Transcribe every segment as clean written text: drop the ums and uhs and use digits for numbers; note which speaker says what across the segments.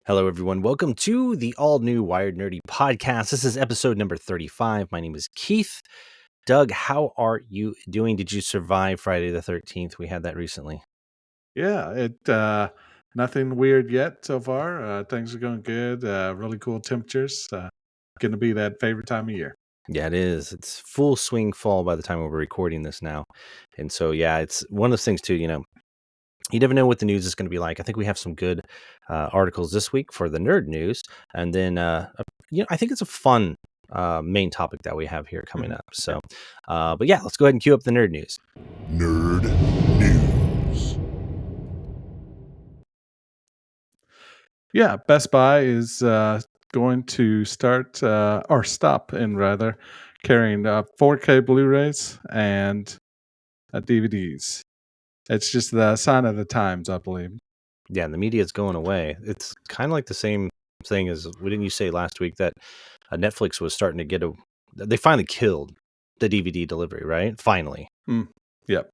Speaker 1: Hello, everyone. Welcome to the all new Wired Nerdy podcast. This is episode number 35. My name is Keith. Doug, how are you doing? Did you survive Friday the 13th? We had that recently.
Speaker 2: Yeah, nothing weird yet so far. Things are going good. Really cool temperatures. Going to be that favorite time of year.
Speaker 1: Yeah, it is. It's full swing fall by the time we're recording this now. And so, yeah, it's one of those things, too. You never know what the news is going to be like. I think we have some good articles this week for the nerd news. And then, I think it's a fun main topic that we have here coming up. So, but yeah, let's go ahead and cue up the nerd news.
Speaker 3: Nerd News.
Speaker 2: Yeah, Best Buy is going to start or stop in rather carrying 4K Blu-rays and DVDs. It's just the sign of the times, I believe.
Speaker 1: Yeah, and the media is going away. It's kind of like the same thing as didn't you say last week that Netflix was starting to get they finally killed the DVD delivery, right? Finally.
Speaker 2: Yep.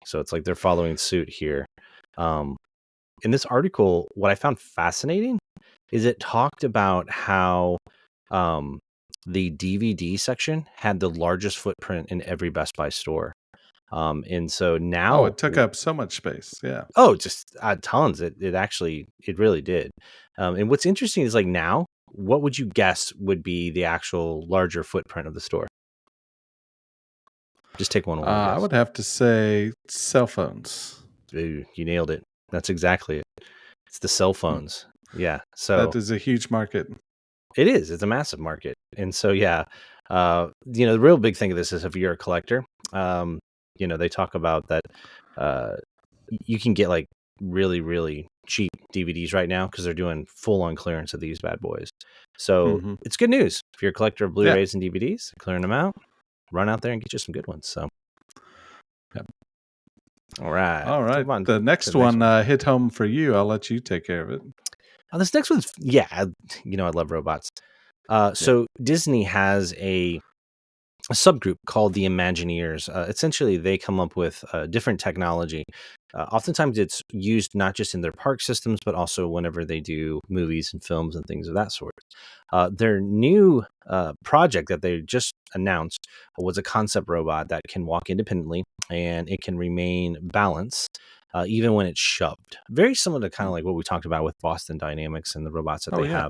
Speaker 1: So it's like they're following suit here. In this article, what I found fascinating is it talked about how the DVD section had the largest footprint in every Best Buy store. And so now,
Speaker 2: it took up so much space. Yeah.
Speaker 1: just tons. It really did. And what's interesting is like now, what would you guess would be the actual larger footprint of the store? Just take one away.
Speaker 2: I would have to say cell phones.
Speaker 1: You nailed it. That's exactly it. It's the cell phones. Yeah. So
Speaker 2: That is a huge market.
Speaker 1: it is. It's a massive market. And so, yeah, the real big thing of this is if you're a collector, they talk about that you can get like really, really cheap DVDs right now because they're doing full on clearance of these bad boys. So it's good news. If you're a collector of Blu-rays and DVDs, clearing them out, run out there and get you some good ones. So,
Speaker 2: Yep.
Speaker 1: All right.
Speaker 2: All right. The next one hit home for you. I'll let you take care of it.
Speaker 1: This next one's, I love robots. So Disney has a subgroup called the Imagineers. Essentially, they come up with different technology. Oftentimes, it's used not just in their park systems, but also whenever they do movies and films and things of that sort. Their new project that they just announced was a concept robot that can walk independently and it can remain balanced even when it's shoved. Very similar to kind of like what we talked about with Boston Dynamics and the robots that they have.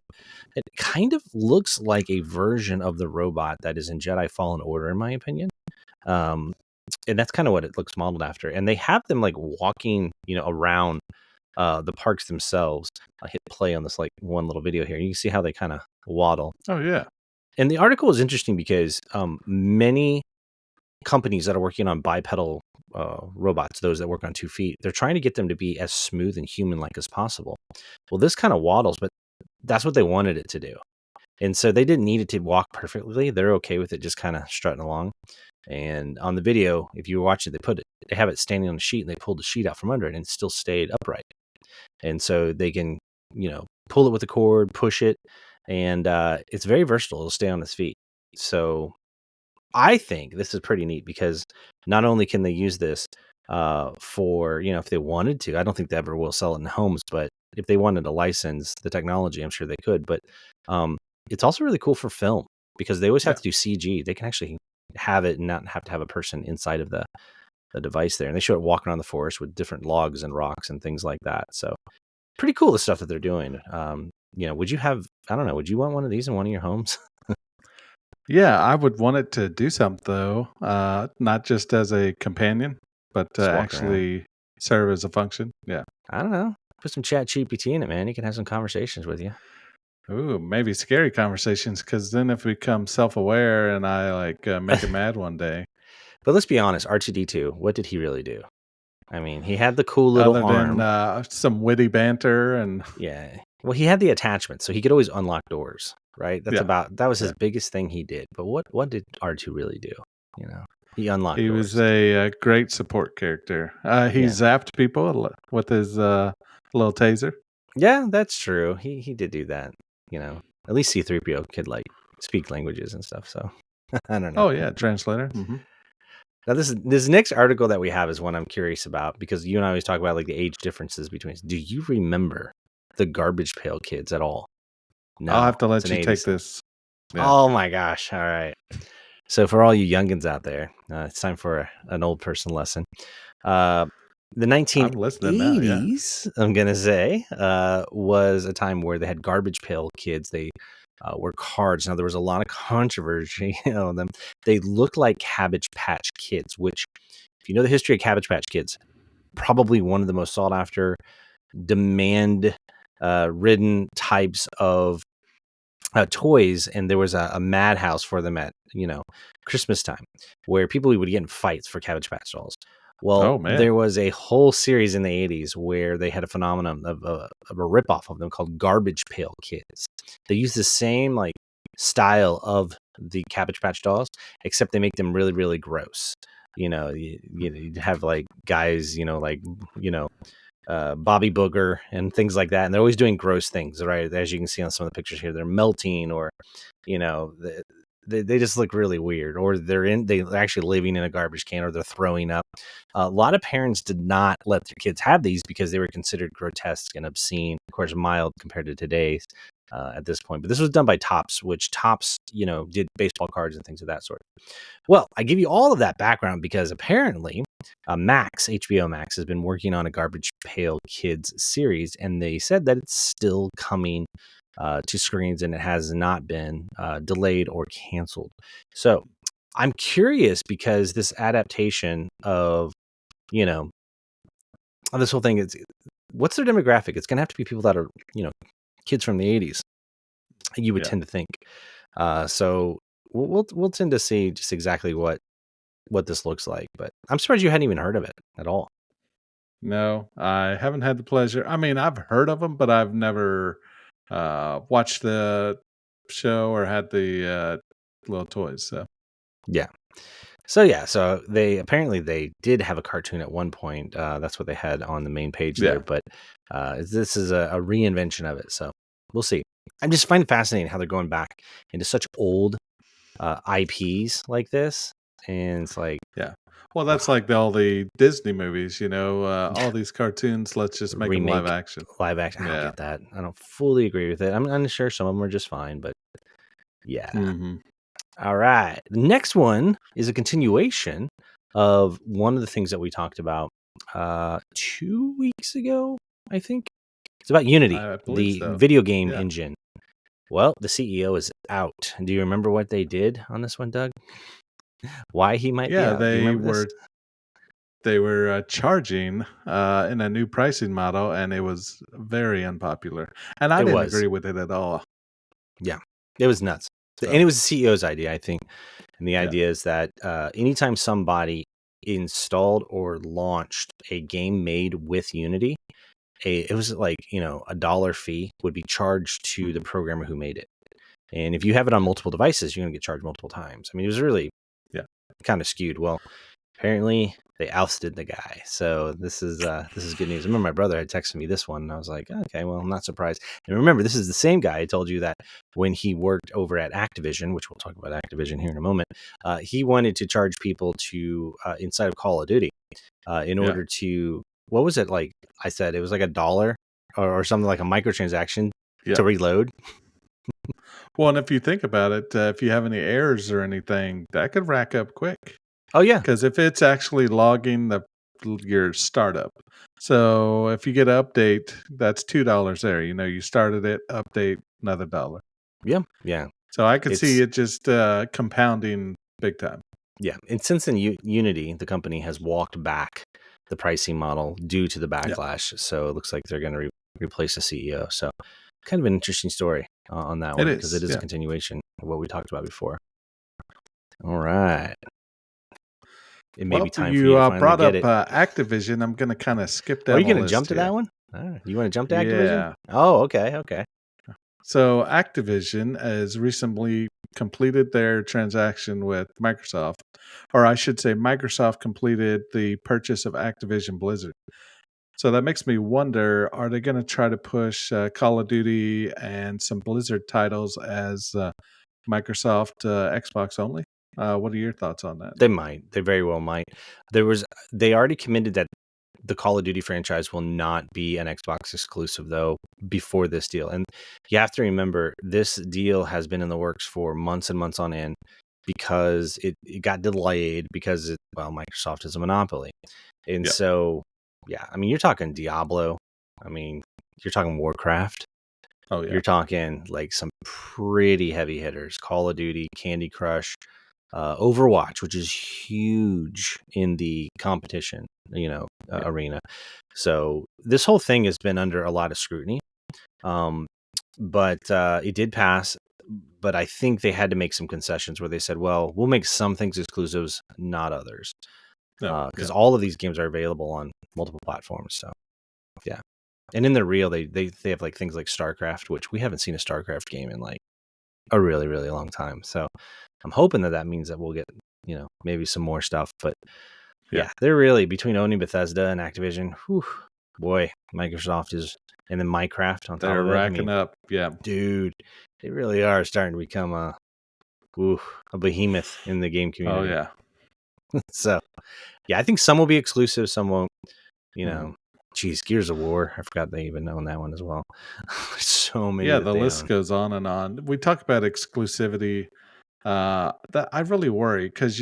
Speaker 1: It kind of looks like a version of the robot that is in Jedi Fallen Order, in my opinion. And that's kind of what it looks modeled after. And they have them like walking, around the parks themselves. I hit play on this like one little video here. You can see how they kind of waddle.
Speaker 2: Oh, yeah.
Speaker 1: And the article is interesting because many companies that are working on bipedal robots, those that work on 2 feet, they're trying to get them to be as smooth and human-like as possible. Well, this kind of waddles, but that's what they wanted it to do. And so they didn't need it to walk perfectly. They're okay with it just kind of strutting along. And on the video, if you watch it, they have it standing on a sheet and they pulled the sheet out from under it and it still stayed upright. And so they can, pull it with a cord, push it, and it's very versatile. It'll stay on its feet. So I think this is pretty neat because not only can they use this for, if they wanted to, I don't think they ever will sell it in homes, but if they wanted to license the technology, I'm sure they could. But it's also really cool for film because they always have to do CG. They can actually have it and not have to have a person inside of the device there. And they show it walking around the forest with different logs and rocks and things like that. So pretty cool, the stuff that they're doing. Would you want one of these in one of your homes?
Speaker 2: Yeah, I would want it to do something, though, not just as a companion, but to actually serve as a function. Yeah.
Speaker 1: I don't know. Put some ChatGPT in it, man. You can have some conversations with you.
Speaker 2: Ooh, maybe scary conversations, because then if we become self-aware and I make it mad one day.
Speaker 1: But let's be honest, R2-D2, what did he really do? I mean, he had the cool little arm.
Speaker 2: Other than some witty banter and...
Speaker 1: Yeah. Well, he had the attachment, so he could always unlock doors, right? That was his biggest thing he did. But what did R2 really do? He unlocked doors.
Speaker 2: He was a great support character. He zapped people with his little taser.
Speaker 1: Yeah, that's true. He did do that. At least C-3PO could like speak languages and stuff. So I don't know.
Speaker 2: Oh yeah, translator. Mm-hmm.
Speaker 1: Now this next article that we have is one I'm curious about because you and I always talk about like the age differences between. Do you remember the Garbage Pail Kids at all?
Speaker 2: I'll
Speaker 1: No,
Speaker 2: have to
Speaker 1: it's
Speaker 2: let
Speaker 1: an
Speaker 2: you take
Speaker 1: 80s.
Speaker 2: this. Yeah.
Speaker 1: Oh my gosh! All right. So for all you youngins out there, it's time for an old person lesson. Uh, the
Speaker 2: I'm listening now. Yeah.
Speaker 1: 1980s, I'm gonna say, was a time where they had Garbage Pail Kids. They were cards. Now there was a lot of controversy on them. They looked like Cabbage Patch Kids, which, if you know the history of Cabbage Patch Kids, probably one of the most sought after, demand ridden types of toys, and there was a madhouse for them at Christmas time, where people would get in fights for Cabbage Patch dolls. Well,
Speaker 2: Oh man.
Speaker 1: there was a whole series in the 80s where they had a phenomenon of a ripoff of them called Garbage Pail Kids. They use the same like style of the Cabbage Patch dolls, except they make them really, really gross. You'd have like guys, Bobby Booger and things like that, and they're always doing gross things, right? As you can see on some of the pictures here, they're melting, or you know, they just look really weird, or they're actually living in a garbage can, or they're throwing up. A lot of parents did not let their kids have these because they were considered grotesque and obscene. Of course, mild compared to today's at this point. But this was done by Topps, which Topps, did baseball cards and things of that sort. Well, I give you all of that background because apparently HBO Max has been working on a Garbage Pail Kids series, and they said that it's still coming to screens, and it has not been delayed or canceled. So I'm curious because this adaptation of, this whole thing is, what's their demographic? It's going to have to be people that are, kids from the 80s. You would
Speaker 2: Yeah.
Speaker 1: tend to think. So we'll tend to see just exactly what this looks like, but I'm surprised you hadn't even heard of it at all.
Speaker 2: No, I haven't had the pleasure. I mean, I've heard of them, but I've never watched the show or had the little toys. So
Speaker 1: Yeah. So they did have a cartoon at one point. That's what they had on the main page there,
Speaker 2: yeah,
Speaker 1: but this is a reinvention of it. So we'll see. I just find it fascinating how they're going back into such old IPs like this, and it's like,
Speaker 2: yeah. Well, that's like all the Disney movies. All these cartoons. Let's just make them live
Speaker 1: remake
Speaker 2: action.
Speaker 1: live action. I don't
Speaker 2: Yeah.
Speaker 1: get that. I don't fully agree with it. I'm sure some of them are just fine, but yeah.
Speaker 2: Mm-hmm.
Speaker 1: All right. The next one is a continuation of one of the things that we talked about 2 weeks ago, I think. It's about Unity,
Speaker 2: I believe
Speaker 1: the
Speaker 2: so.
Speaker 1: video game
Speaker 2: Yeah.
Speaker 1: engine. Well, the CEO is out. Do you remember what they did on this one, Doug? Why he might be
Speaker 2: Yeah,
Speaker 1: out? Do you
Speaker 2: they
Speaker 1: remember this?
Speaker 2: were charging in a new pricing model, and it was very unpopular. And I
Speaker 1: It
Speaker 2: didn't
Speaker 1: was.
Speaker 2: agree with it at all.
Speaker 1: Yeah. It was nuts. And
Speaker 2: So
Speaker 1: it was the CEO's idea, I think. And the
Speaker 2: yeah,
Speaker 1: idea is that anytime somebody installed or launched a game made with Unity, it was like, a dollar fee would be charged to the
Speaker 2: mhm,
Speaker 1: programmer who made it. And if you have it on multiple devices, you're going to get charged multiple times. I mean, it was really
Speaker 2: yeah.
Speaker 1: kind of skewed. Well, apparently they ousted the guy. So this is good news. I remember my brother had texted me this one, and I was like, okay, well, I'm not surprised. And remember, this is the same guy I told you that when he worked over at Activision, which we'll talk about Activision here in a moment, he wanted to charge people to inside of Call of Duty in
Speaker 2: Yeah.
Speaker 1: order to, what was it like? I said it was like $1 or something, like a microtransaction
Speaker 2: Yeah.
Speaker 1: to reload.
Speaker 2: Well, and if you think about it, if you have any errors or anything, that could rack up quick.
Speaker 1: Oh yeah,
Speaker 2: Because if it's actually logging your startup, so if you get an update, that's $2 there. You started it, update another dollar.
Speaker 1: yeah.
Speaker 2: So I could see
Speaker 1: It's
Speaker 2: it just compounding big time.
Speaker 1: Yeah, and since then, Unity, the company, has walked back the pricing model due to the
Speaker 2: Yeah,
Speaker 1: backlash. So it looks like they're going to replace the CEO. So kind of an interesting story on that
Speaker 2: it
Speaker 1: one, because it
Speaker 2: is.
Speaker 1: is a
Speaker 2: Yeah.
Speaker 1: continuation of what we talked about before. All right, it may be
Speaker 2: Well,
Speaker 1: time for you
Speaker 2: you
Speaker 1: to finally
Speaker 2: brought
Speaker 1: get
Speaker 2: up
Speaker 1: it.
Speaker 2: Activision. I'm going to kind of skip
Speaker 1: Are
Speaker 2: down
Speaker 1: you
Speaker 2: the
Speaker 1: going to
Speaker 2: list
Speaker 1: jump to that
Speaker 2: here.
Speaker 1: one? You want to jump to Activision?
Speaker 2: Yeah.
Speaker 1: Oh, okay.
Speaker 2: So Activision has recently completed their transaction with Microsoft, or I should say, Microsoft completed the purchase of Activision Blizzard. So that makes me wonder: are they going to try to push Call of Duty and some Blizzard titles as Microsoft Xbox only? What are your thoughts on that?
Speaker 1: They might. They very well might. They already committed that the Call of Duty franchise will not be an Xbox exclusive, though, before this deal. And you have to remember, this deal has been in the works for months and months on end because it got delayed because, Microsoft is a monopoly. And so, yeah, I mean, you're talking Diablo. I mean, you're talking Warcraft.
Speaker 2: Oh, yeah.
Speaker 1: You're talking like some pretty heavy hitters. Call of Duty, Candy Crush, Overwatch, which is huge in the competition, arena. So this whole thing has been under a lot of scrutiny. But it did pass. But I think they had to make some concessions where they said, well, we'll make some things exclusives, not others. Because all of these games are available on multiple platforms. So, yeah. And in the real, they have like things like StarCraft, which we haven't seen a StarCraft game in like a really, really long time. So I'm hoping that means that we'll get, maybe some more stuff. But yeah, they're really, between owning Bethesda and Activision, boy, Microsoft is, and then Minecraft on top of it.
Speaker 2: They're racking up. Yeah.
Speaker 1: Dude, they really are starting to become a behemoth in the game community.
Speaker 2: Oh, yeah.
Speaker 1: So, yeah, I think some will be exclusive, some won't. Gears of War. I forgot they even own that one as well. So many.
Speaker 2: Yeah, the list goes on and on. We talk about exclusivity. That I really worry because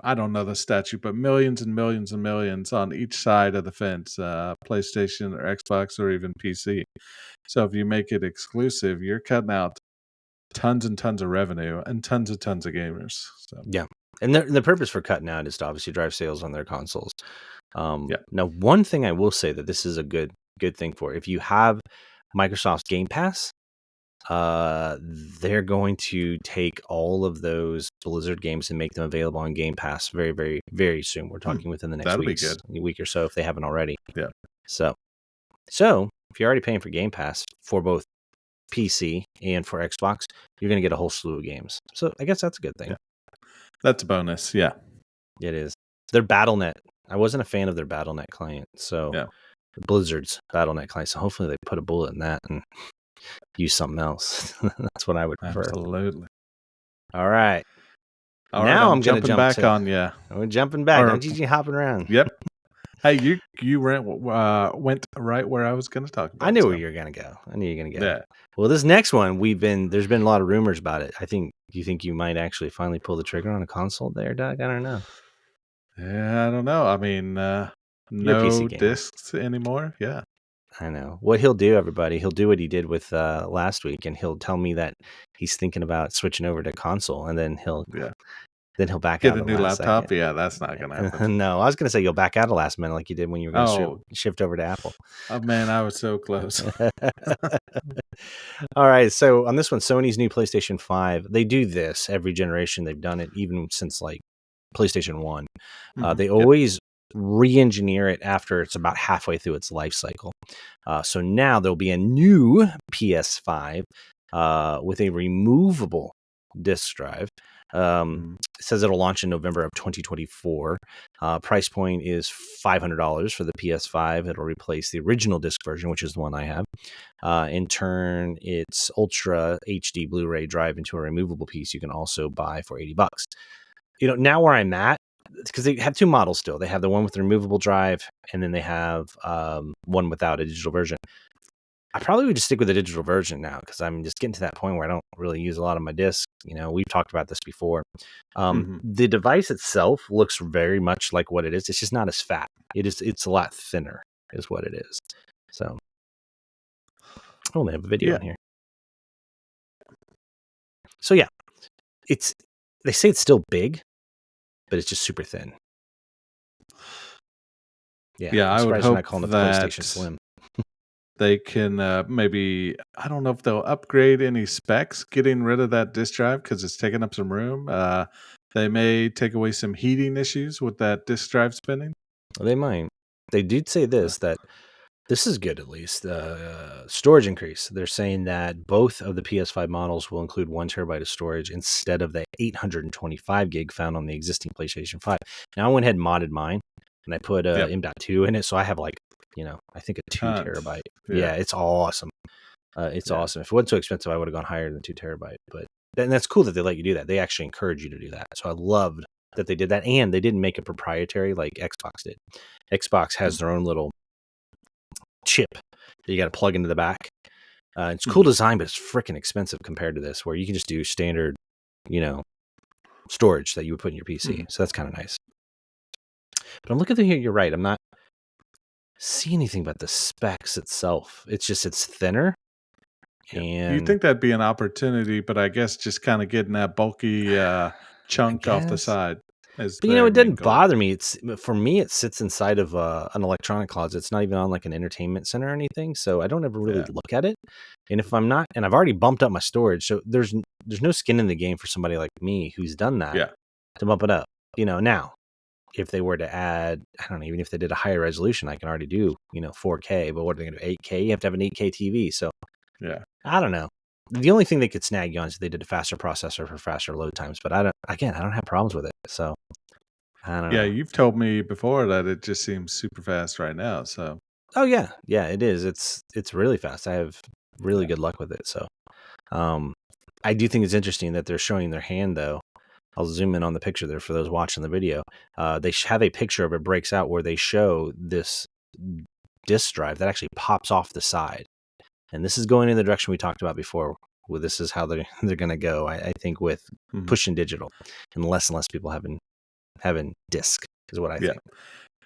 Speaker 2: I don't know the statute, but millions and millions and millions on each side of the fence, PlayStation or Xbox or even PC. So if you make it exclusive, you're cutting out tons and tons of revenue and tons of gamers. So
Speaker 1: yeah, and the purpose for cutting out is to obviously drive sales on their consoles. Now, one thing I will say that this is a good thing for, if you have Microsoft's Game Pass, they're going to take all of those Blizzard games and make them available on Game Pass very, very, very soon. We're talking within the next week or so, if they haven't already.
Speaker 2: Yeah.
Speaker 1: So if you're already paying for Game Pass for both PC and for Xbox, you're going to get a whole slew of games. So I guess that's a good thing.
Speaker 2: Yeah. That's a bonus. Yeah.
Speaker 1: It is. Their BattleNet. I wasn't a fan of their BattleNet client. So Blizzard's BattleNet client. So hopefully they put a bullet in that and use something else. That's what I would prefer.
Speaker 2: Absolutely.
Speaker 1: All right. Now I'm going to jump
Speaker 2: back on. Yeah.
Speaker 1: We're jumping back. Don't you hopping around.
Speaker 2: Yep. Hey, you went right where I was going to talk about.
Speaker 1: I knew where you were going to go. I knew you were going to go.
Speaker 2: Yeah.
Speaker 1: Well, this next one, there's been a lot of rumors about it. Do you think you might actually finally pull the trigger on a console there, Doug? I don't know.
Speaker 2: Yeah, I don't know. I mean, no discs anymore. Yeah.
Speaker 1: I know. What he'll do, everybody, he'll do what he did with last week, and he'll tell me that he's thinking about switching over to console, and then he'll back out.
Speaker 2: Get a new laptop. Second. Yeah, that's not going to happen.
Speaker 1: No, I was going to say you'll back out at the last minute like you did when you were going to shift over to Apple.
Speaker 2: Oh, man, I was so close.
Speaker 1: All right, so on this one, Sony's new PlayStation 5, they do this every generation. They've done it even since like PlayStation 1. They always re-engineer it after it's about halfway through its life cycle. So now there'll be a new PS5 with a removable disc drive. It says it'll launch in November of 2024. Price point is $500 for the PS5. It'll replace the original disc version, which is the one I have. In turn, its Ultra HD Blu-ray drive into a removable piece you can also buy for $80. Now where I'm at, because they have two models still. They have the one with the removable drive, and then they have one without a digital version. I probably would just stick with the digital version now, because I'm just getting to that point where I don't really use a lot of my discs. We've talked about this before. The device itself looks very much like what it is. It's just not as fat. It's a lot thinner, is what it is. So, they have a video in here. So yeah, they say it's still big, but it's just super thin.
Speaker 2: Yeah, I would hope
Speaker 1: calling it
Speaker 2: that
Speaker 1: the PlayStation Slim.
Speaker 2: They can maybe, I don't know if they'll upgrade any specs, getting rid of that disk drive because it's taking up some room. They may take away some heating issues with that disk drive spinning.
Speaker 1: Well, they might. They did say that this is good, at least. Storage increase. They're saying that both of the PS5 models will include 1 terabyte of storage instead of the 825 gig found on the existing PlayStation 5. Now I went ahead and modded mine, and I put M.2 in it, so I have I think a 2 terabyte. Yeah, it's awesome. It's awesome. If it wasn't so expensive, I would have gone higher than 2 terabyte. But that's cool that they let you do that. They actually encourage you to do that. So I loved that they did that, and they didn't make it proprietary like Xbox did. Xbox has their own little chip that you got to plug into the back. It's cool design, but it's freaking expensive compared to this, where you can just do standard, storage that you would put in your PC. So that's kind of nice. But I'm looking through here. You're right. I'm not seeing anything about the specs itself. It's thinner.
Speaker 2: Yeah.
Speaker 1: And
Speaker 2: you'd think that'd be an opportunity, but I guess just kind of getting that bulky chunk off the side is
Speaker 1: But
Speaker 2: their
Speaker 1: it
Speaker 2: main
Speaker 1: doesn't
Speaker 2: goal.
Speaker 1: bother me. For me, it sits inside of an electronic closet. It's not even on like an entertainment center or anything, so I don't ever really look at it. And if I'm not, and I've already bumped up my storage, so there's no skin in the game for somebody like me who's done that to bump it up. Now if they were to add, I don't know, even if they did a higher resolution, I can already do 4K. But what are they going to do? 8K? You have to have an 8K TV. So I don't know. The only thing they could snag you on is they did a faster processor for faster load times. But I don't have problems with it. So I don't know.
Speaker 2: Yeah, you've told me before that it just seems super fast right now. So
Speaker 1: oh yeah, it is. It's really fast. I have really good luck with it. So I do think it's interesting that they're showing their hand though. I'll zoom in on the picture there for those watching the video. They have a picture of it breaks out where they show this disk drive that actually pops off the side. And this is going in the direction we talked about before. Well, this is how they're going to go, I think, with pushing digital and less people having disk is what I think.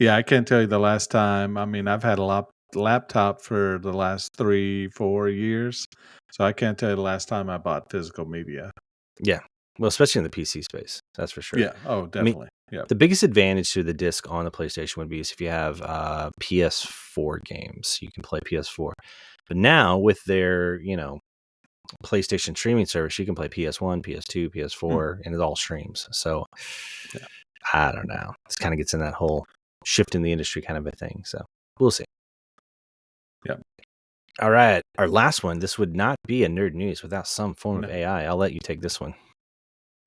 Speaker 2: Yeah, I can't tell you the last time. I mean, I've had a laptop for the last 3-4 years. So I can't tell you the last time I bought physical media.
Speaker 1: Yeah. Well, especially in the PC space, that's for sure.
Speaker 2: Yeah. Oh, definitely.
Speaker 1: The biggest advantage to the disc on the PlayStation would be is if you have PS4 games, you can play PS4. But now with their, PlayStation streaming service, you can play PS1, PS2, PS4, and it all streams. So I don't know. This kind of gets in that whole shift in the industry kind of a thing. So we'll see.
Speaker 2: Yeah.
Speaker 1: All right. Our last one. This would not be a nerd news without some form of AI. I'll let you take this one.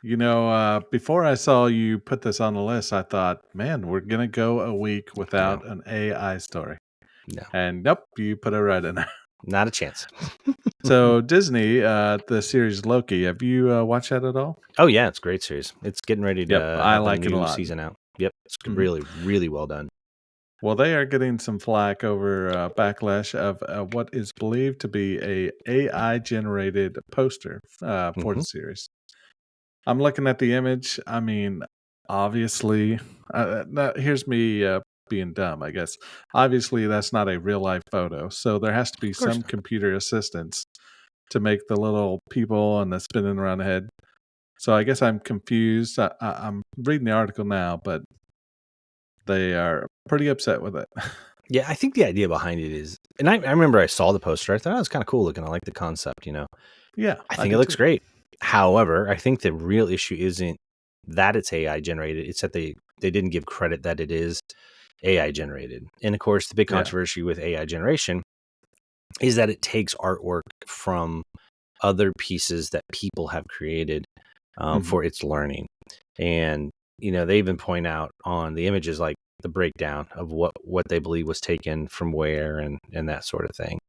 Speaker 2: Before I saw you put this on the list, I thought, man, we're going to go a week without an AI story.
Speaker 1: No.
Speaker 2: And nope, you put it right in there.
Speaker 1: Not a chance.
Speaker 2: So Disney, the series Loki, have you watched that at all?
Speaker 1: Oh, yeah. It's a great series. It's getting ready to
Speaker 2: I
Speaker 1: have
Speaker 2: like
Speaker 1: a
Speaker 2: it a
Speaker 1: new
Speaker 2: lot.
Speaker 1: season out. Yep. It's really, really well done.
Speaker 2: Well, they are getting some flack over backlash of what is believed to be a AI-generated poster for the series. I'm looking at the image. I mean, obviously, here's me being dumb, I guess. Obviously, that's not a real-life photo. So there has to be some computer assistance to make the little people and the spinning around the head. So I guess I'm confused. I'm reading the article now, but they are pretty upset with it.
Speaker 1: Yeah, I think the idea behind it is, and I remember I saw the poster. I thought it was kind of cool looking. I like the concept,
Speaker 2: Yeah,
Speaker 1: I think it looks great. However, I think the real issue isn't that it's AI generated. It's that they didn't give credit that it is AI generated. And of course, the big controversy with AI generation is that it takes artwork from other pieces that people have created for its learning. And, they even point out on the images, like the breakdown of what they believe was taken from where and that sort of thing.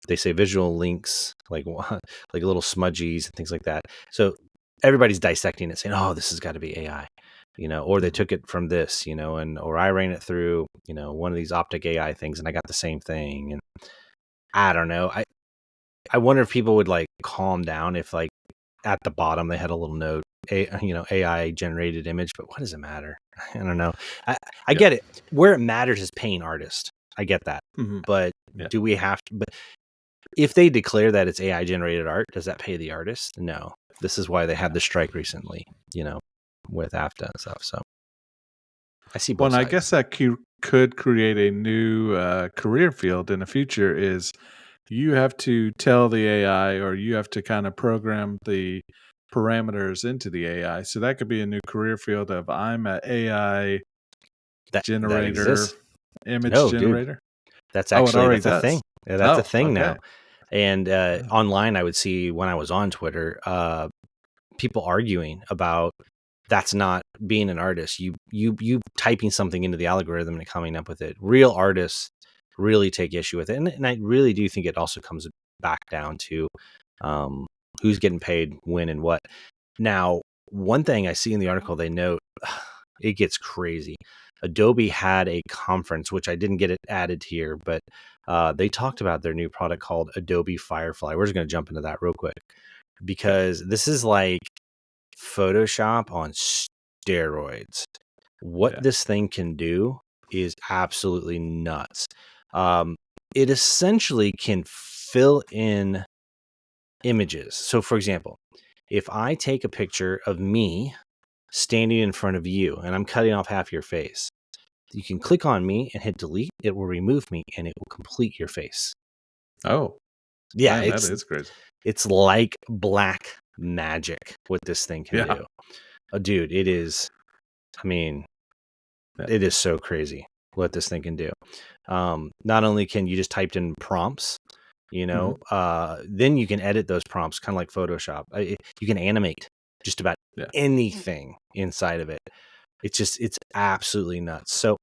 Speaker 1: They say visual links, like little smudgies and things like that. So everybody's dissecting it, saying, "Oh, this has got to be AI," or they took it from this, or I ran it through, one of these optic AI things, and I got the same thing. And I don't know. I wonder if people would like calm down if like at the bottom they had a little note, AI generated image. But what does it matter? I don't know. I get it. Where it matters is paying artists. I get that. But do we have to? But if they declare that it's AI generated art, does that pay the artist? No. This is why they had the strike recently, with AFTA and stuff. So I see both sides.
Speaker 2: I guess that could create a new career field in the future. Is you have to tell the AI, or you have to kind of program the parameters into the AI. So that could be a new career field of I'm an AI generator, image generator.
Speaker 1: Dude. That's actually that's a thing. Yeah, that's a thing now. And online, I would see when I was on Twitter, people arguing about that's not being an artist. You typing something into the algorithm and coming up with it. Real artists really take issue with it, and I really do think it also comes back down to who's getting paid when and what. Now, one thing I see in the article, they note it gets crazy. Adobe had a conference, which I didn't get it added here, but they talked about their new product called Adobe Firefly. We're just going to jump into that real quick because this is like Photoshop on steroids. What this thing can do is absolutely nuts. It essentially can fill in images. So, for example, if I take a picture of me standing in front of you and I'm cutting off half your face, you can click on me and hit delete. It will remove me and it will complete your face.
Speaker 2: Oh,
Speaker 1: Yeah,
Speaker 2: man, that is crazy.
Speaker 1: It's like black magic what this thing can do. Dude, it is. I mean, it is so crazy what this thing can do. Not only can you just type in prompts, then you can edit those prompts kind of like Photoshop. You can animate just about anything inside of it. It's absolutely nuts. So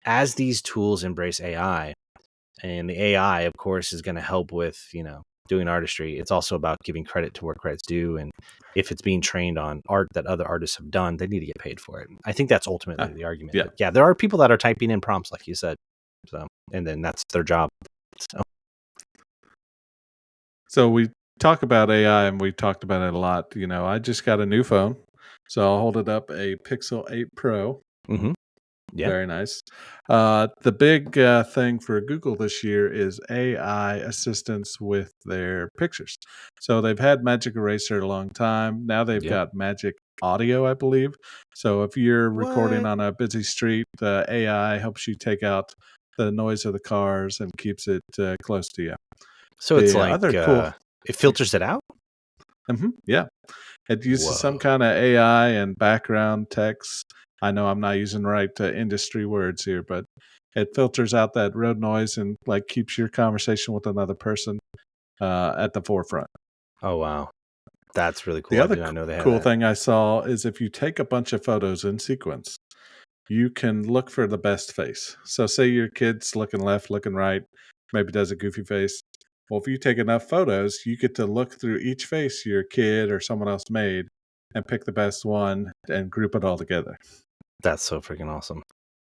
Speaker 1: as these tools embrace AI, and the AI, of course, is going to help with, doing artistry. It's also about giving credit to where credit's due. And if it's being trained on art that other artists have done, they need to get paid for it. I think that's ultimately the argument.
Speaker 2: Yeah.
Speaker 1: But yeah, there are people that are typing in prompts, like you said. So, and then that's their job.
Speaker 2: So we talk about AI and we talked about it a lot. I just got a new phone. So I'll hold it up, a Pixel 8 Pro.
Speaker 1: Mm-hmm. Yeah.
Speaker 2: Very nice. The big thing for Google this year is AI assistance with their pictures. So they've had Magic Eraser a long time. Now they've got Magic Audio, I believe. So if you're recording on a busy street, the AI helps you take out the noise of the cars and keeps it close to you.
Speaker 1: So it's like it filters it out?
Speaker 2: Yeah. It uses some kind of AI and background text. I know I'm not using the right industry words here, but it filters out that road noise and keeps your conversation with another person at the forefront.
Speaker 1: Oh, wow. That's really cool.
Speaker 2: The other
Speaker 1: I did not know they had
Speaker 2: cool
Speaker 1: that.
Speaker 2: thing I saw is if you take a bunch of photos in sequence, you can look for the best face. So say your kid's looking left, looking right, maybe does a goofy face. Well, if you take enough photos, you get to look through each face your kid or someone else made and pick the best one and group it all together.
Speaker 1: That's so freaking awesome.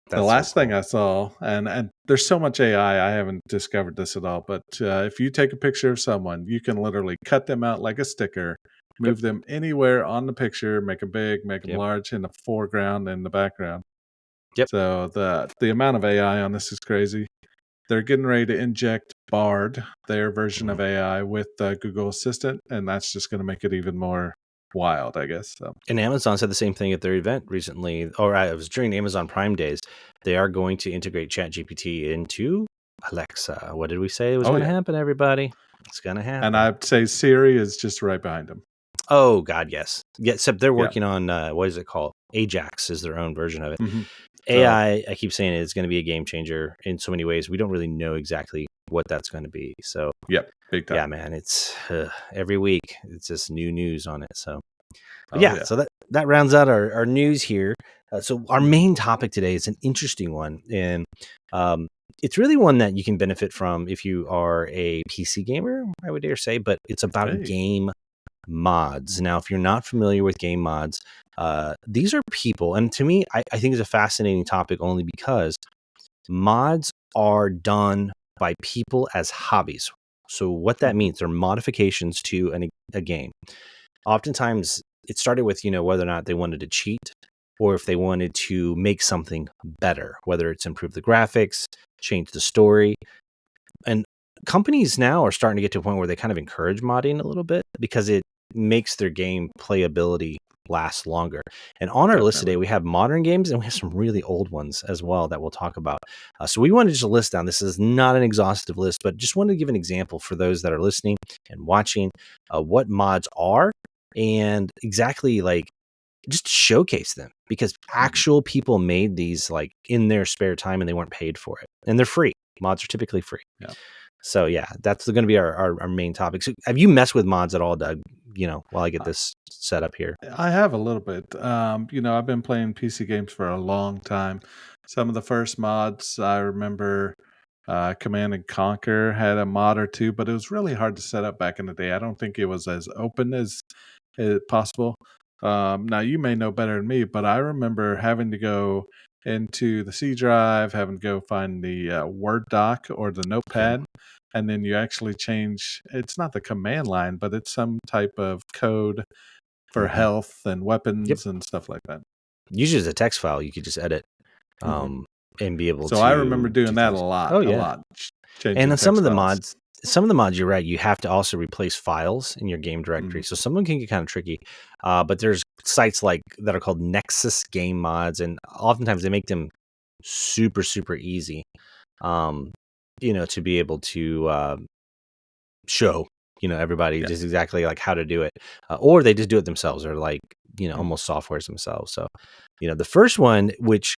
Speaker 2: The last thing I saw, and there's so much AI, I haven't discovered this at all, but if you take a picture of someone, you can literally cut them out like a sticker, move them anywhere on the picture, make them big, make them large in the foreground and the background. So the amount of AI on this is crazy. They're getting ready to inject Bard, their version of AI, with Google Assistant, and that's just going to make it even more wild, I guess. So.
Speaker 1: And Amazon said the same thing at their event recently, or it was during Amazon Prime Days. They are going to integrate ChatGPT into Alexa. What did we say was going to happen, everybody? It's going to happen.
Speaker 2: And I'd say Siri is just right behind them.
Speaker 1: Oh, God, yes. Yeah, except they're working on, what is it called? Ajax is their own version of it.
Speaker 2: Mm-hmm.
Speaker 1: AI, I keep saying it's going to be a game changer in so many ways. We don't really know exactly what that's going to be. So,
Speaker 2: big time.
Speaker 1: Yeah, man, it's every week. It's just new news on it. So, so that rounds out our news here. So our main topic today is an interesting one, and it's really one that you can benefit from if you are a PC gamer, I would dare say, but it's about game mods. Now, if you're not familiar with game mods, these are people, and to me, I think it's a fascinating topic only because mods are done by people as hobbies. So what that means, they're modifications to a game. Oftentimes, it started with, whether or not they wanted to cheat or if they wanted to make something better, whether it's improve the graphics, change the story. And companies now are starting to get to a point where they kind of encourage modding a little bit because it makes their game playability last longer. And on our list today, we have modern games and we have some really old ones as well that we'll talk about. So we wanted to just list down. This is not an exhaustive list, but just wanted to give an example for those that are listening and watching what mods are and exactly just showcase them because actual people made these in their spare time and they weren't paid for it and they're free. Mods are typically free. Yeah. So that's going to be our main topic. So have you messed with mods at all, Doug? While I get this set up here.
Speaker 2: I have a little bit. I've been playing PC games for a long time. Some of the first mods I remember, Command and Conquer had a mod or two, but it was really hard to set up back in the day. I don't think it was as open as possible. Now you may know better than me, but I remember having to go into the C drive, having to go find the Word doc or the
Speaker 1: Yeah.
Speaker 2: notepad, and then you actually change. It's not the command line, but it's some type of code for
Speaker 1: Mhm.
Speaker 2: health and
Speaker 1: Yep.
Speaker 2: weapons and stuff like that.
Speaker 1: Usually as a text file, you could just edit
Speaker 2: hmm
Speaker 1: and be able
Speaker 2: So I remember
Speaker 1: to
Speaker 2: doing
Speaker 1: do
Speaker 2: that
Speaker 1: things. Oh
Speaker 2: a
Speaker 1: yeah.
Speaker 2: lot,
Speaker 1: And
Speaker 2: changing
Speaker 1: then
Speaker 2: text files.
Speaker 1: some of the mods, you're right, you have to also replace files in your game directory.
Speaker 2: Mhm.
Speaker 1: So some of them can get kind of tricky. But there's sites like that are called Nexus game mods, and oftentimes they make them super, super easy. To be able to show everybody
Speaker 2: Yeah.
Speaker 1: just exactly like how to do it, or they just do it themselves, or like
Speaker 2: Mhm.
Speaker 1: almost softwares themselves. So the first one, which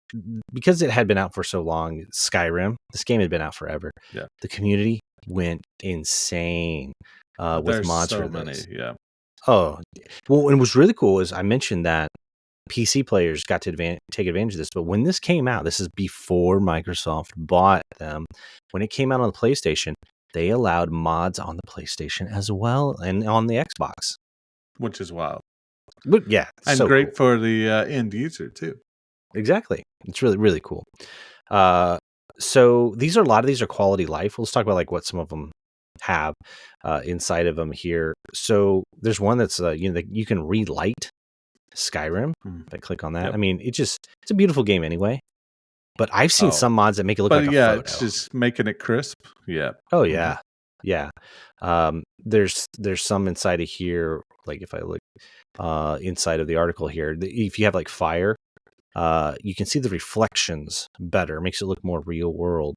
Speaker 1: because it had been out for so long, Skyrim, this game had been out forever.
Speaker 2: Yeah.
Speaker 1: The community went insane with
Speaker 2: There's
Speaker 1: mods
Speaker 2: so
Speaker 1: for
Speaker 2: many.
Speaker 1: this.
Speaker 2: Yeah.
Speaker 1: Oh well, and what's really cool is I mentioned that PC players got to take advantage of this, but when this came out, this is before Microsoft bought them. When it came out on the PlayStation, they allowed mods on the PlayStation as well and on the Xbox.
Speaker 2: Which is wild.
Speaker 1: But yeah,
Speaker 2: And
Speaker 1: so
Speaker 2: great
Speaker 1: cool.
Speaker 2: for the end user too.
Speaker 1: Exactly. It's really, really cool. So a lot of these are quality life. Let's talk about like what some of them have inside of them here. So there's one that's that you can relight Skyrim. If I click on that,
Speaker 2: Yep.
Speaker 1: I mean it's a beautiful game anyway. But I've seen
Speaker 2: Oh.
Speaker 1: some mods that make it look
Speaker 2: But
Speaker 1: like a
Speaker 2: yeah,
Speaker 1: photo.
Speaker 2: it's just making it crisp. Yeah.
Speaker 1: Oh yeah, yeah. There's some inside of here. Like if I look inside of the article here, if you have like fire, you can see the reflections better. Makes it look more real world.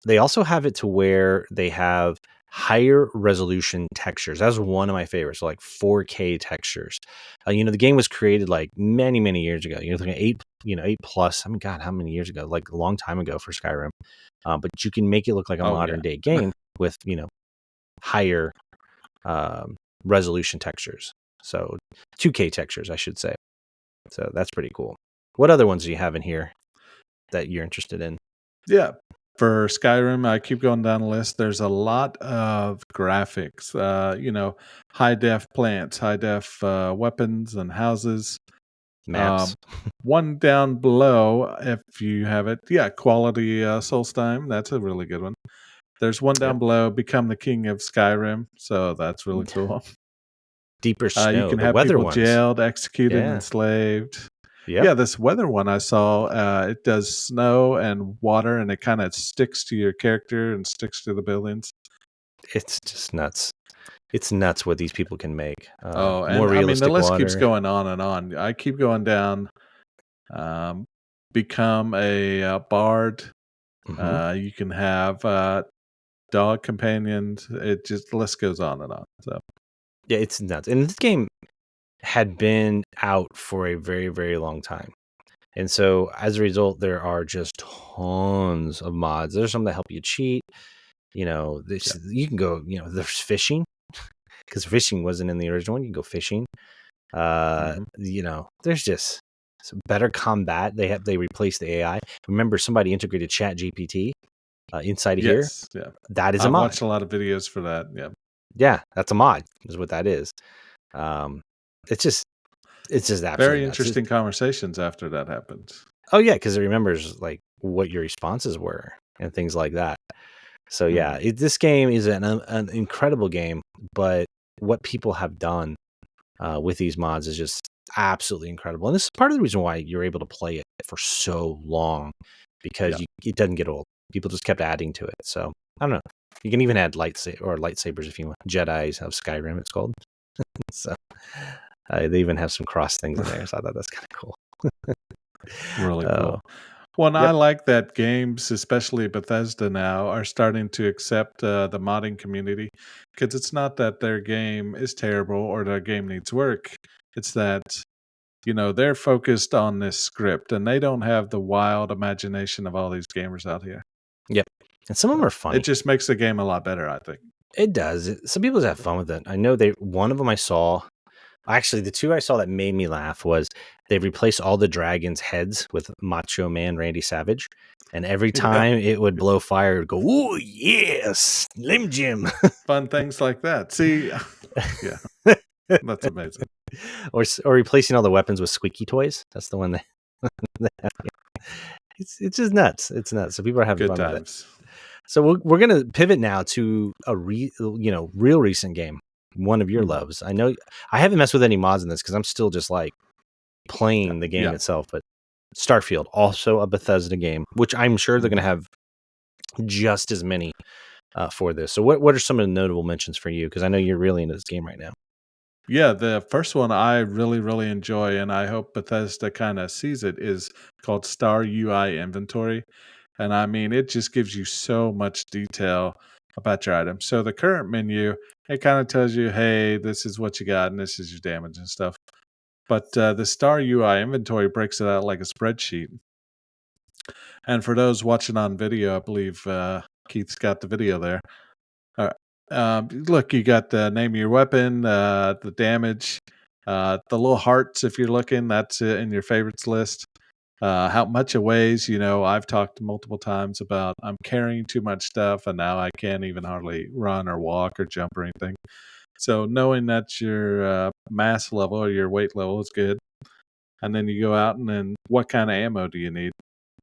Speaker 1: They also have it to where they have higher resolution textures. That's one of my favorites. So like 4K textures. The game was created like many, many years ago. You're looking at 8 plus. I mean, God, how many years ago? Like a long time ago for Skyrim. But you can make it look like a modern day game with higher resolution textures. So 2K textures, I should say. So that's pretty cool. What other ones do you have in here that you're interested in?
Speaker 2: Yeah. For Skyrim, I keep going down the list. There's a lot of graphics, high def plants, high def weapons and houses.
Speaker 1: Maps.
Speaker 2: One down below, if you have it, quality Solstheim. That's a really good one. There's one down
Speaker 1: Yep.
Speaker 2: below, Become the King of Skyrim. So that's really cool.
Speaker 1: Deeper Snow.
Speaker 2: You can
Speaker 1: The
Speaker 2: have
Speaker 1: weather
Speaker 2: people
Speaker 1: ones.
Speaker 2: jailed, executed,
Speaker 1: Yeah.
Speaker 2: enslaved.
Speaker 1: Yep.
Speaker 2: Yeah, this weather one I saw, it does snow and water, and it kind of sticks to your character and sticks to the buildings.
Speaker 1: It's just nuts. It's nuts what these people can make.
Speaker 2: Oh, and
Speaker 1: more
Speaker 2: I mean, the
Speaker 1: realistic
Speaker 2: list
Speaker 1: water.
Speaker 2: keeps going on and on. I keep going down. Become a bard. You can have dog companions. It just, the list goes on and on. So
Speaker 1: Yeah, it's nuts. And this game had been out for a very, very long time. And so as a result, there are just tons of mods. There's some that help you cheat. You can go, there's fishing because fishing wasn't in the original one. You can go fishing. There's just some better combat. They replaced the AI. Remember, somebody integrated Chat GPT inside of here.
Speaker 2: Yeah,
Speaker 1: That is a
Speaker 2: I've
Speaker 1: mod.
Speaker 2: watched a lot of videos for that. Yeah,
Speaker 1: That's a mod. Is what that is. It's just absolutely
Speaker 2: very
Speaker 1: nuts.
Speaker 2: interesting conversations after that happened.
Speaker 1: Oh yeah, because it remembers like what your responses were and things like that. So yeah, this game is an incredible game, but what people have done with these mods is just absolutely incredible. And this is part of the reason why you're able to play it for so long, because it doesn't get old. People just kept adding to it. So I don't know. You can even add lightsabers if you want. Jedis of Skyrim, it's called. So they even have some cross things in there. So I thought that's kind of cool.
Speaker 2: Really cool. Well, I like that games, especially Bethesda now, are starting to accept the modding community, because it's not that their game is terrible or their game needs work. It's that, they're focused on this script and they don't have the wild imagination of all these gamers out here.
Speaker 1: Yep. And some of them are funny.
Speaker 2: It just makes the game a lot better, I think.
Speaker 1: It does. Some people have fun with it. I know one of them I saw. Actually, the two I saw that made me laugh was they replaced all the dragons' heads with Macho Man Randy Savage. And every time it would blow fire, it would go, "Ooh, yes, Slim Jim."
Speaker 2: Fun things like that. See, yeah, that's amazing.
Speaker 1: or replacing all the weapons with squeaky toys. That's the one that it's just nuts. It's nuts. So people are having
Speaker 2: Good
Speaker 1: fun with it.
Speaker 2: times.
Speaker 1: So we're gonna pivot now to a real recent game, one of your
Speaker 2: Mhm.
Speaker 1: loves. I know I haven't messed with any mods in this because I'm still just like playing the game
Speaker 2: Yeah.
Speaker 1: itself. But Starfield, also a Bethesda game, which I'm sure they're gonna have just as many for this. So what are some of the notable mentions for you? Because I know you're really into this game right now.
Speaker 2: Yeah, the first one I really, really enjoy, and I hope Bethesda kind of sees it, is called Star UI Inventory. And I mean, it just gives you so much detail about your items. So the current menu, it kind of tells you, hey, this is what you got, and this is your damage and stuff. But the Star UI Inventory breaks it out like a spreadsheet. And for those watching on video, I believe Keith's got the video there. Uh, look, you got the name of your weapon, the damage, the little hearts. If you're looking, that's in your favorites list. How much it weighs. I've talked multiple times about I'm carrying too much stuff, and now I can't even hardly run or walk or jump or anything. So knowing that your mass level or your weight level is good, and then you go out and then what kind of ammo do you need?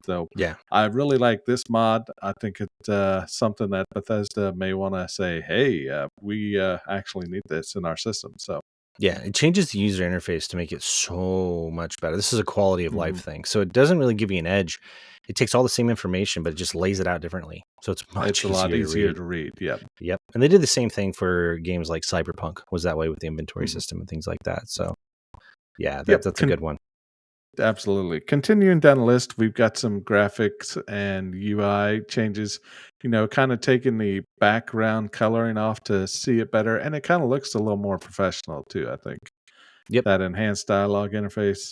Speaker 2: So
Speaker 1: Yeah.
Speaker 2: I really like this mod. I think it's something that Bethesda may want to say, hey, we actually need this in our system. So,
Speaker 1: Yeah, it changes the user interface to make it so much better. This is a quality of life
Speaker 2: mhm.
Speaker 1: thing. So it doesn't really give you an edge. It takes all the same information, but it just lays it out differently. So it's
Speaker 2: It's
Speaker 1: much
Speaker 2: a lot
Speaker 1: easier to
Speaker 2: easier
Speaker 1: read.
Speaker 2: to read. Yeah.
Speaker 1: Yep. And they did the same thing for games like Cyberpunk was that way with the inventory
Speaker 2: Mhm.
Speaker 1: system and things like that. So yeah,
Speaker 2: Yep.
Speaker 1: that's a good one.
Speaker 2: Absolutely. Continuing down the list, we've got some graphics and UI changes, kind of taking the background coloring off to see it better. And it kind of looks a little more professional, too, I think.
Speaker 1: Yep.
Speaker 2: That enhanced dialogue interface.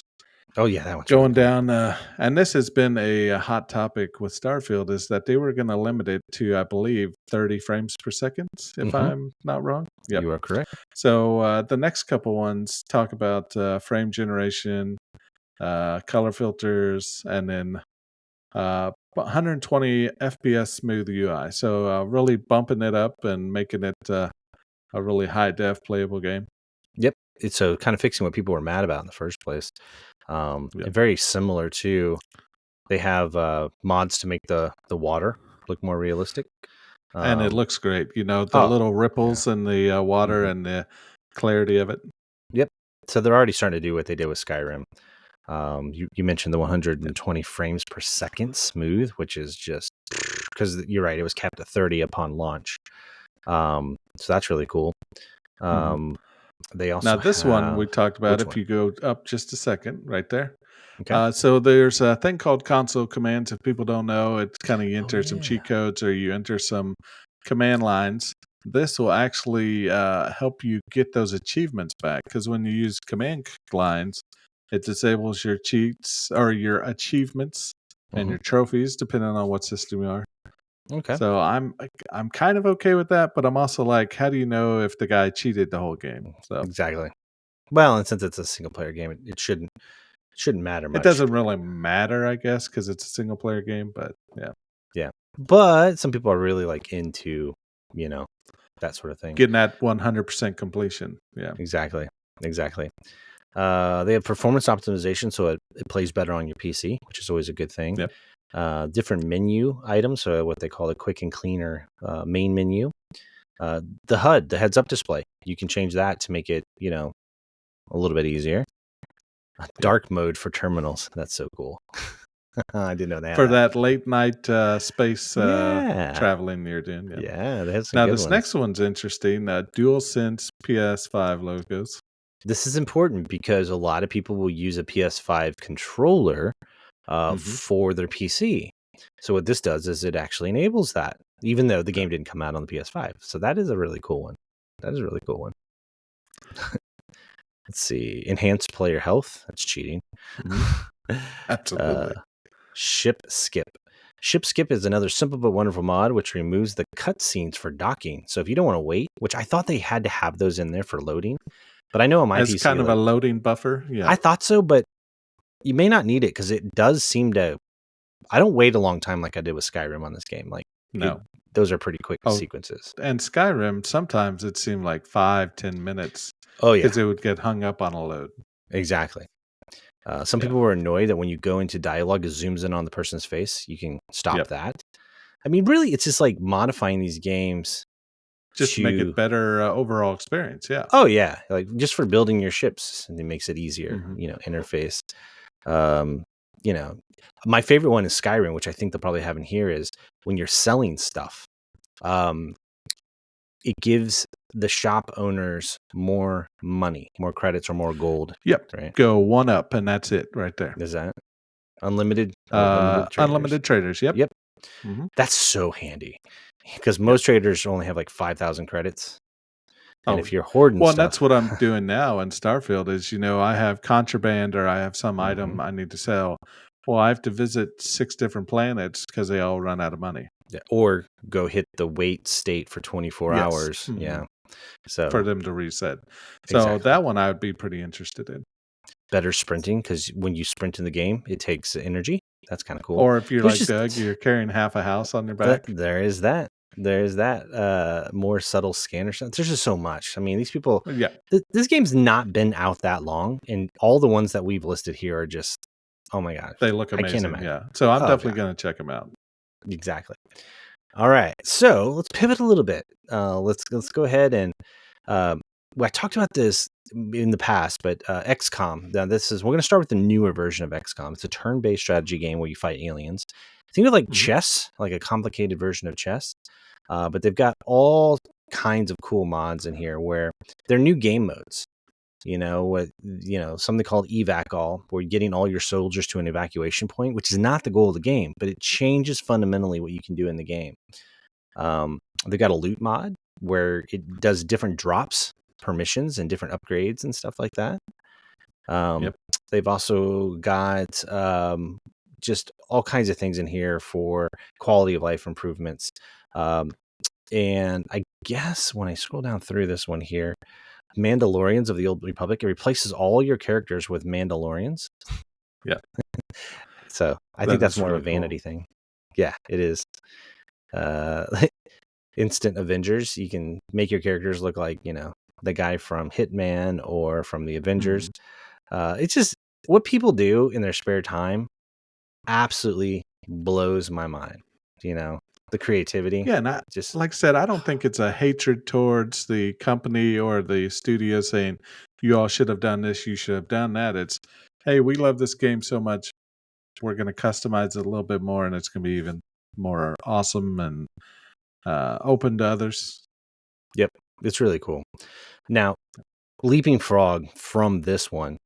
Speaker 1: Oh yeah, that one's really
Speaker 2: Going
Speaker 1: cool.
Speaker 2: down, and this has been a hot topic with Starfield, is that they were going to limit it to, I believe, 30 frames per second, if
Speaker 1: Hmm.
Speaker 2: I'm not wrong. Yep.
Speaker 1: You are correct.
Speaker 2: So the next couple ones talk about frame generation, color filters, and then 120 FPS smooth UI. So really bumping it up and making it a really high def playable game.
Speaker 1: Yep. It's so kind of fixing what people were mad about in the first place.
Speaker 2: Yep.
Speaker 1: And very similar to they have mods to make the water look more realistic.
Speaker 2: And it
Speaker 1: Um,
Speaker 2: looks great. The
Speaker 1: oh
Speaker 2: little
Speaker 1: yeah.
Speaker 2: ripples in the water
Speaker 1: Mhm.
Speaker 2: and the clarity of it.
Speaker 1: Yep. So they're already starting to do what they did with Skyrim. You mentioned the
Speaker 2: Yep.
Speaker 1: 120 frames per second smooth, which is just because you're right, it was capped at 30 upon launch. So that's really cool.
Speaker 2: Mhm.
Speaker 1: They
Speaker 2: Now,
Speaker 1: also
Speaker 2: this one we
Speaker 1: have
Speaker 2: talked about,
Speaker 1: which
Speaker 2: if
Speaker 1: one?
Speaker 2: you go up just a second, right there.
Speaker 1: Okay.
Speaker 2: So there's a thing called console commands. If people don't know, it's kind of you
Speaker 1: Oh
Speaker 2: enter some
Speaker 1: yeah.
Speaker 2: cheat codes or you enter some command lines. This will actually help you get those achievements back, because when you use command lines, it disables your cheats or your achievements and
Speaker 1: Hmm.
Speaker 2: your trophies, depending on what system you are.
Speaker 1: Okay.
Speaker 2: So I'm kind of okay with that, but I'm also like, how do you know if the guy cheated the whole game? So
Speaker 1: Exactly. Well, and since it's a single player game, it shouldn't matter
Speaker 2: it
Speaker 1: much.
Speaker 2: doesn't really matter, I guess, because it's a single player game. But yeah,
Speaker 1: Yeah. But some people are really like into, you know, that sort of thing.
Speaker 2: getting that 100% completion. Yeah.
Speaker 1: Exactly. Exactly. They have performance optimization, so it plays better on your PC, which is always a good thing.
Speaker 2: Yep.
Speaker 1: Different menu items, so what they call a quick and cleaner main menu. The HUD, the heads up display, you can change that to make it, a little bit easier.
Speaker 2: Yep.
Speaker 1: Dark mode for terminals. That's so cool. I didn't know they had
Speaker 2: For
Speaker 1: that.
Speaker 2: that late night space
Speaker 1: Yeah.
Speaker 2: traveling you're doing. Yeah.
Speaker 1: Yeah, they have some
Speaker 2: Now,
Speaker 1: good
Speaker 2: this
Speaker 1: ones.
Speaker 2: next one's interesting. DualSense PS5 logos.
Speaker 1: This is important because a lot of people will use a PS5 controller
Speaker 2: Hmm.
Speaker 1: for their PC. So what this does is it actually enables that, even though the game didn't come out on the PS5. So that is a really cool one. That is a really cool one. Let's see. Enhanced player health. That's cheating.
Speaker 2: Absolutely.
Speaker 1: Ship skip. Ship skip is another simple but wonderful mod which removes the cutscenes for docking. So if you don't want to wait, which I thought they had to have those in there for loading, but I know on my
Speaker 2: As
Speaker 1: PC,
Speaker 2: kind of a loading buffer. Yeah.
Speaker 1: I thought so, but you may not need it because it does seem to. I don't wait a long time like I did with Skyrim on this game. Like
Speaker 2: No.
Speaker 1: those are pretty quick
Speaker 2: Oh,
Speaker 1: sequences.
Speaker 2: and Skyrim, sometimes it seemed like 5-10 minutes
Speaker 1: Oh yeah,
Speaker 2: because it would get hung up on a load.
Speaker 1: exactly. Some
Speaker 2: Yeah.
Speaker 1: people were annoyed that when you go into dialogue, it zooms in on the person's face. You can stop
Speaker 2: Yep.
Speaker 1: that. I mean, really, it's just like modifying these games
Speaker 2: Just to make
Speaker 1: to.
Speaker 2: it better overall experience. Yeah.
Speaker 1: Oh yeah, like just for building your ships, and it makes it easier.
Speaker 2: Mhm.
Speaker 1: Interface. Um, my favorite one is Skyrim, which I think they'll probably have in here is when you're selling stuff. It gives the shop owners more money, more credits, or more gold.
Speaker 2: Yep.
Speaker 1: Right?
Speaker 2: Go one up, and that's it right there.
Speaker 1: Is that unlimited? Oh, unlimited traders.
Speaker 2: Unlimited traders. Yep.
Speaker 1: Yep.
Speaker 2: Mhm.
Speaker 1: That's so handy because most traders only have like 5,000 credits. And if you're hoarding
Speaker 2: well, and
Speaker 1: stuff,
Speaker 2: that's what I'm doing now in Starfield is, I have contraband or I have some item
Speaker 1: Mhm.
Speaker 2: I need to sell. Well, I have to visit 6 different planets because they all run out of money.
Speaker 1: or go hit the wait state for 24
Speaker 2: Yes.
Speaker 1: hours.
Speaker 2: Mhm.
Speaker 1: Yeah.
Speaker 2: For
Speaker 1: So
Speaker 2: them to reset. So
Speaker 1: exactly.
Speaker 2: that one I would be pretty interested in.
Speaker 1: Better sprinting because when you sprint in the game, it takes energy. That's kind of cool.
Speaker 2: Or if you're
Speaker 1: There's
Speaker 2: like
Speaker 1: just
Speaker 2: Doug, you're carrying half a house on your back.
Speaker 1: there is that. There's that more subtle scanner stuff. There's just so much. I mean, these people.
Speaker 2: Yeah,
Speaker 1: This game's not been out that long, and all the ones that we've listed here are just, oh my gosh,
Speaker 2: they look
Speaker 1: I can't
Speaker 2: amazing.
Speaker 1: imagine.
Speaker 2: Yeah. So I'm
Speaker 1: Oh,
Speaker 2: definitely
Speaker 1: God.
Speaker 2: going to check them out.
Speaker 1: Exactly. All right, so let's pivot a little bit. Let's go ahead and I talked about this in the past, but XCOM. Now we're going to start with the newer version of XCOM. It's a turn-based strategy game where you fight aliens. Think of like
Speaker 2: Mhm.
Speaker 1: chess, like a complicated version of chess. But they've got all kinds of cool mods in here where they're new game modes. Something called evac all, where you're getting all your soldiers to an evacuation point, which is not the goal of the game, but it changes fundamentally what you can do in the game. They've got a loot mod where it does different drops, permissions, and different upgrades and stuff like that.
Speaker 2: Yep.
Speaker 1: They've also got just all kinds of things in here for quality of life improvements. And I guess when I scroll down through this one here, Mandalorians of the Old Republic, it replaces all your characters with Mandalorians.
Speaker 2: Yeah.
Speaker 1: So I
Speaker 2: That
Speaker 1: think that's
Speaker 2: is
Speaker 1: more of a
Speaker 2: really cool.
Speaker 1: vanity thing. Yeah, it is. Instant Avengers, you can make your characters look like, the guy from Hitman or from the Avengers. It's just what people do in their spare time absolutely blows my mind. The creativity.
Speaker 2: Yeah, and
Speaker 1: Just
Speaker 2: like I said, I don't think it's a hatred towards the company or the studio saying you all should have done this, you should have done that. It's, hey, we love this game so much, we're going to customize it a little bit more, and it's going to be even more awesome and open to others.
Speaker 1: Yep, it's really cool. Now, leaping frog from this one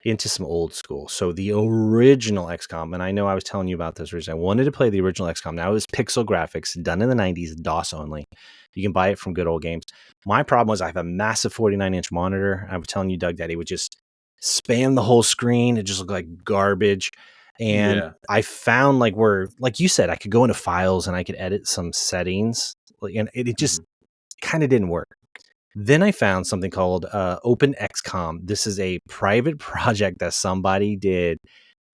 Speaker 1: into some old school. So the original XCOM, and I know I was telling you about this originally. I wanted to play the original XCOM. Now it was pixel graphics, done in the 90s, DOS only. You can buy it from Good Old Games. My problem was I have a massive 49-inch monitor. I was telling you, Doug, that it would just spam the whole screen. It just looked like garbage. And
Speaker 2: Yeah.
Speaker 1: I found like you said, I could go into files and I could edit some settings. And it just kind of didn't work. Then I found something called OpenXCom. This is a private project that somebody did,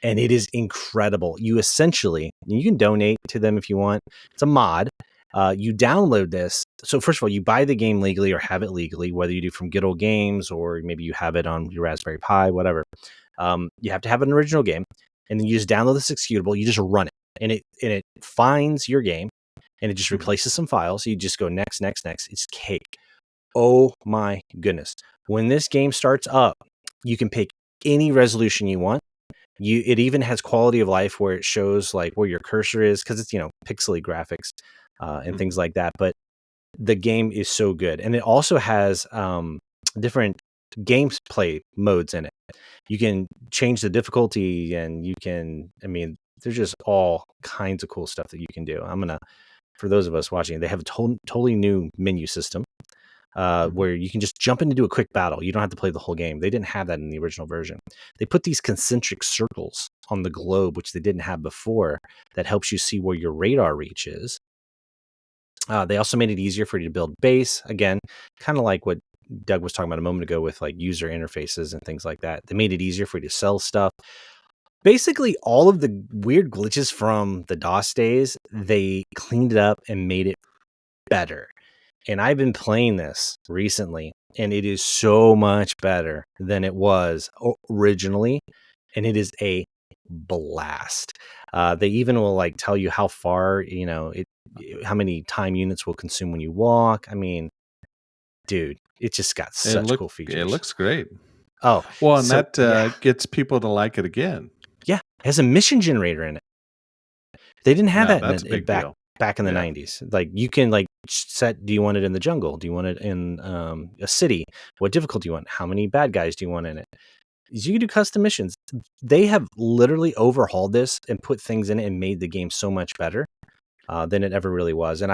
Speaker 1: and it is incredible. You can donate to them if you want. It's a mod. You download this. So first of all, you buy the game legally or have it legally, whether you do from Good Old Games or maybe you have it on your Raspberry Pi, whatever. You have to have an original game, and then you just download this executable. You just run it, and it finds your game, and it just replaces some files. So you just go next, next, next. It's cake. Oh my goodness. When this game starts up, you can pick any resolution you want. It even has quality of life where it shows like where your cursor is because it's, pixely graphics and things like that. But the game is so good. And it also has different gameplay modes in it. You can change the difficulty and there's just all kinds of cool stuff that you can do. For those of us watching, they have a totally new menu system. Where you can just jump in to do a quick battle. You don't have to play the whole game. They didn't have that in the original version. They put these concentric circles on the globe, which they didn't have before, that helps you see where your radar reach is. They also made it easier for you to build base. Again, kind of like what Doug was talking about a moment ago with like user interfaces and things like that. They made it easier for you to sell stuff. Basically, all of the weird glitches from the DOS days, they cleaned it up and made it better. And I've been playing this recently, and it is so much better than it was originally, and it is a blast. They even will like tell you how far, how many time units will consume when you walk. I mean, dude, it just got such cool features.
Speaker 2: It looks great.
Speaker 1: Oh,
Speaker 2: well, and that gets people to like it again.
Speaker 1: Yeah, it has a mission generator in it. They didn't have that
Speaker 2: that's a big deal.
Speaker 1: Back in the 90s. Like you can like set, do you want it in the jungle? Do you want it in a city? What difficulty do you want? How many bad guys do you want in it? You can do custom missions. They have literally overhauled this and put things in it and made the game so much better than it ever really was. And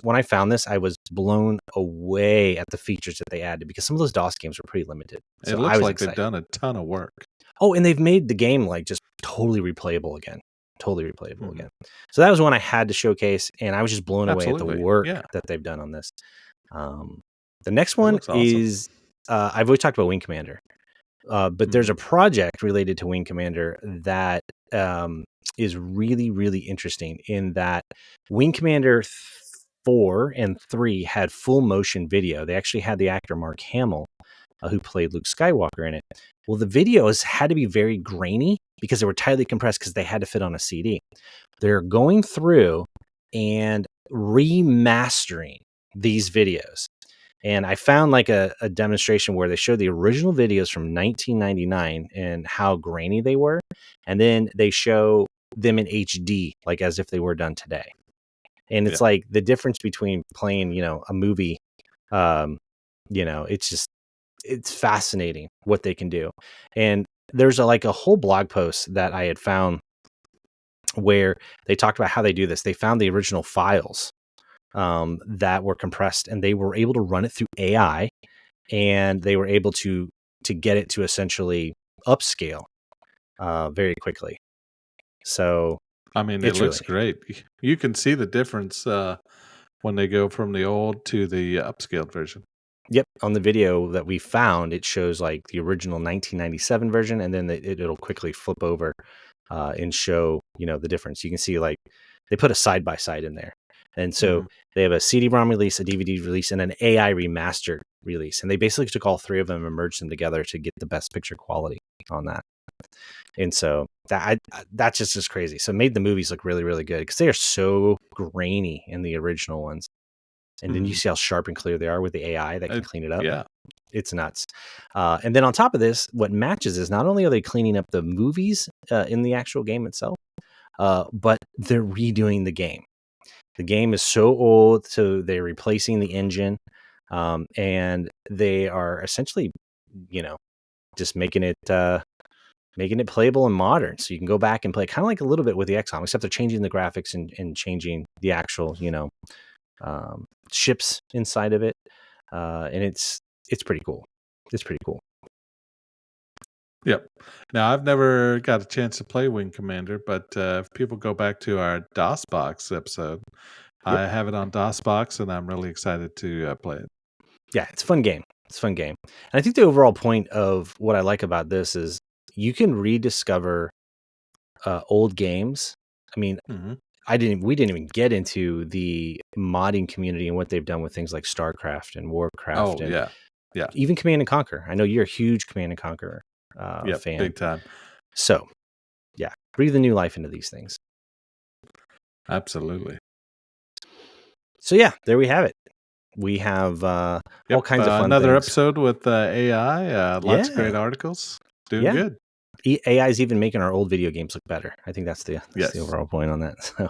Speaker 1: when I found this, I was blown away at the features that they added, because some of those DOS games were pretty limited. So
Speaker 2: it looks like they've done a ton of work.
Speaker 1: Oh, and they've made the game like just totally replayable again. Again. So that was one I had to showcase, and I was just blown away at the work that they've done on this. The next one is I've always talked about Wing Commander, but there's a project related to Wing Commander that is really, really interesting, in that Wing Commander 4 and 3 had full motion video. They actually had the actor Mark Hamill, who played Luke Skywalker, in it. Well, the videos had to be very grainy because they were tightly compressed because they had to fit on a CD. They're going through and remastering these videos. And I found like a demonstration where they showed the original videos from 1999 and how grainy they were. And then they show them in HD, like as if they were done today. And it's like the difference between playing, a movie, it's fascinating what they can do. And there's a whole blog post that I had found where they talked about how they do this. They found the original files that were compressed, and they were able to run it through AI, and they were able to get it to essentially upscale very quickly. So,
Speaker 2: I mean, it looks great. You can see the difference when they go from the old to the upscaled version.
Speaker 1: Yep. On the video that we found, it shows like the original 1997 version, and then it'll quickly flip over and show, the difference. You can see like they put a side-by-side in there. And so they have a CD-ROM release, a DVD release, and an AI remastered release. And they basically took all three of them and merged them together to get the best picture quality on that. And so that's just crazy. So it made the movies look really, really good, because they are so grainy in the original ones. And then you see how sharp and clear they are with the AI that can clean it up.
Speaker 2: Yeah.
Speaker 1: It's nuts. And then on top of this, what matches is not only are they cleaning up the movies in the actual game itself, but they're redoing the game. The game is so old, so they're replacing the engine, and they are essentially, just making it playable and modern. So you can go back and play kind of like a little bit with the XCOM, except they're changing the graphics and changing the actual, ships inside of it, and it's pretty cool. It's pretty cool.
Speaker 2: Yep. Now, I've never got a chance to play Wing Commander, but if people go back to our DOSBox episode, I have it on DOSBox, and I'm really excited to play it.
Speaker 1: Yeah, it's a fun game. And I think the overall point of what I like about this is you can rediscover old games. I mean, we didn't even get into the modding community and what they've done with things like StarCraft and Warcraft.
Speaker 2: Yeah.
Speaker 1: Even Command and Conquer. I know you're a huge Command and Conquer fan.
Speaker 2: Big time.
Speaker 1: So, yeah, breathe the new life into these things.
Speaker 2: Absolutely.
Speaker 1: So, yeah, there we have it. We have all kinds of fun
Speaker 2: another
Speaker 1: things.
Speaker 2: episode with AI. Lots of great articles. Doing good.
Speaker 1: AI is even making our old video games look better. I think that's the overall point on that. So,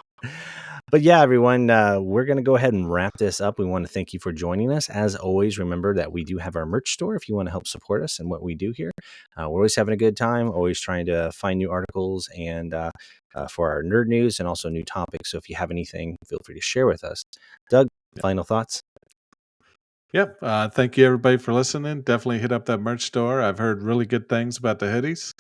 Speaker 1: but yeah, everyone, we're going to go ahead and wrap this up. We want to thank you for joining us. As always, remember that we do have our merch store if you want to help support us and what we do here. We're always having a good time, always trying to find new articles and for our nerd news and also new topics. So if you have anything, feel free to share with us. Doug, final thoughts?
Speaker 2: Yep. Thank you, everybody, for listening. Definitely hit up that merch store. I've heard really good things about the hoodies.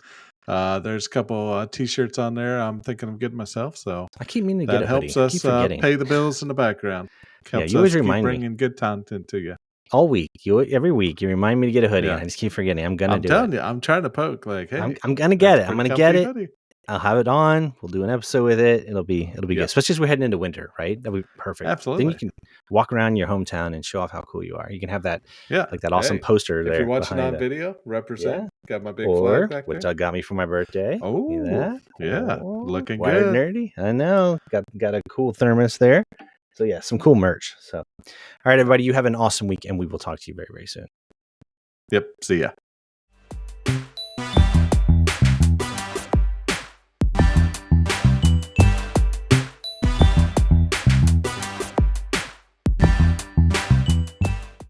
Speaker 2: There's a couple T-shirts on there I'm thinking of getting myself. So
Speaker 1: I keep meaning to get a hoodie.
Speaker 2: That helps us pay the bills in the background. Helps
Speaker 1: you always
Speaker 2: us
Speaker 1: remind
Speaker 2: keep bringing good content to you.
Speaker 1: All week. Every week, you remind me to get a hoodie. And I just keep forgetting. I'm going to do it.
Speaker 2: I'm telling you. I'm trying to poke. Like, hey.
Speaker 1: I'm going to get it. I'm going to get it.
Speaker 2: Hoodie.
Speaker 1: I'll have it on. We'll do an episode with it. It'll be good,
Speaker 2: Yep.
Speaker 1: especially as we're heading into winter, right? That'll be perfect. Then
Speaker 2: Absolutely.
Speaker 1: you can walk around your hometown and show off how cool you are. You can have that
Speaker 2: Yeah.
Speaker 1: like that awesome
Speaker 2: Hey,
Speaker 1: poster
Speaker 2: if
Speaker 1: there
Speaker 2: you're watching
Speaker 1: behind
Speaker 2: on video, represent.
Speaker 1: yeah.
Speaker 2: Got my big
Speaker 1: Or
Speaker 2: flag back
Speaker 1: what
Speaker 2: there.
Speaker 1: Doug got me for my birthday. See
Speaker 2: Oh,
Speaker 1: that?
Speaker 2: yeah.
Speaker 1: Oh,
Speaker 2: Looking
Speaker 1: Wired
Speaker 2: good.
Speaker 1: Nerdy. I know. Got a cool thermos there. So yeah, some cool merch. So all right, everybody, you have an awesome week, and we will talk to you very, very soon.
Speaker 2: Yep. See ya.